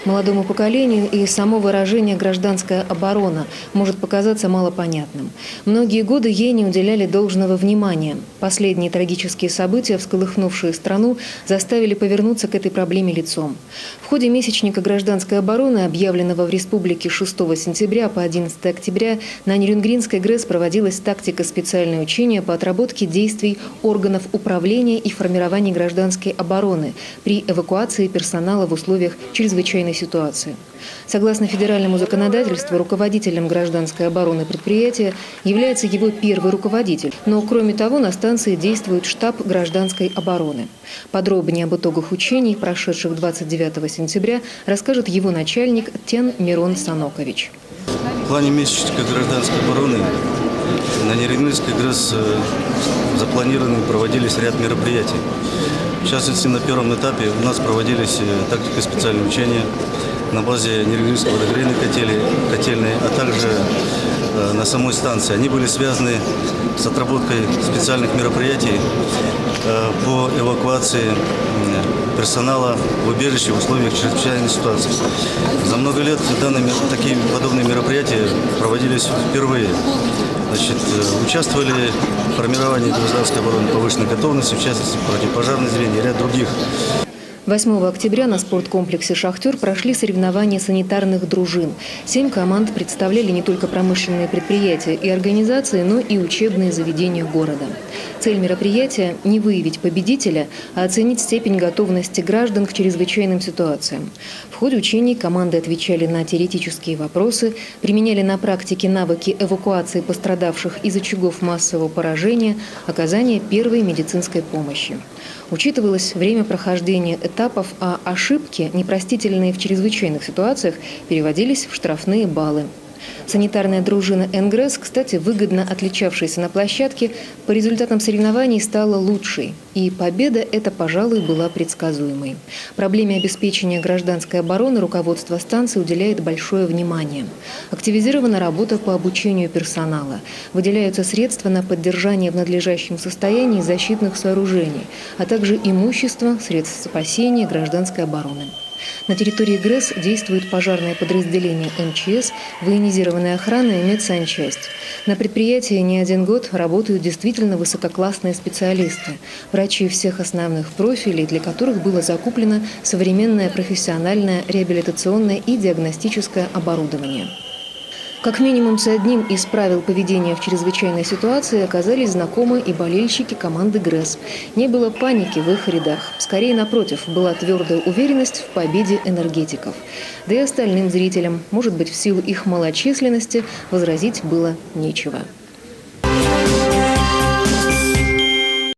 Молодому поколению и само выражение «гражданская оборона» может показаться малопонятным. Многие годы ей не уделяли должного внимания. Последние трагические события, всколыхнувшие страну, заставили повернуться к этой проблеме лицом. В ходе месячника гражданской обороны, объявленного в республике 6 сентября по 11 октября, на Нерюнгринской ГРЭС проводилась тактика специальное учение по отработке действий органов управления и формирования гражданской обороны при эвакуации персонала в условиях чрезвычайной ситуации. Согласно федеральному законодательству, руководителем гражданской обороны предприятия является его первый руководитель. Но, кроме того, на станции действует штаб гражданской обороны. Подробнее об итогах учений, прошедших 29 сентября, расскажет его начальник Тен Мирон Санокович. В плане месячника гражданской обороны на Нерюнгринской ГРЭС запланированы проводились ряд мероприятий. В частности, на первом этапе у нас проводились тактика специальные учения на базе Нерюнгринской водогрейной котельной, а также на самой станции. Они были связаны с отработкой специальных мероприятий по эвакуации персонала в убежище в условиях чрезвычайной ситуации. За много лет такие подобные мероприятия проводились впервые. Участвовали в формировании гражданской обороны повышенной готовности, в частности, противопожарное зрение и ряд других. 8 октября на спорткомплексе «Шахтер» прошли соревнования санитарных дружин. 7 команд представляли не только промышленные предприятия и организации, но и учебные заведения города. Цель мероприятия – не выявить победителя, а оценить степень готовности граждан к чрезвычайным ситуациям. В ходе учений команды отвечали на теоретические вопросы, применяли на практике навыки эвакуации пострадавших из очагов массового поражения, оказания первой медицинской помощи. Учитывалось время прохождения этапов, а ошибки, непростительные в чрезвычайных ситуациях, переводились в штрафные баллы. Санитарная дружина НГРЭС, кстати, выгодно отличавшаяся на площадке, по результатам соревнований стала лучшей. И победа эта, пожалуй, была предсказуемой. Проблеме обеспечения гражданской обороны руководство станции уделяет большое внимание. Активизирована работа по обучению персонала. Выделяются средства на поддержание в надлежащем состоянии защитных сооружений, а также имущества, средств спасения гражданской обороны. На территории ГРЭС действует пожарное подразделение МЧС, военизированная охрана и медсанчасть. На предприятии не один год работают действительно высококлассные специалисты, врачи всех основных профилей, для которых было закуплено современное профессиональное реабилитационное и диагностическое оборудование. Как минимум с одним из правил поведения в чрезвычайной ситуации оказались знакомы и болельщики команды ГРЭС. Не было паники в их рядах. Скорее, напротив, была твердая уверенность в победе энергетиков. Да и остальным зрителям, может быть, в силу их малочисленности, возразить было нечего.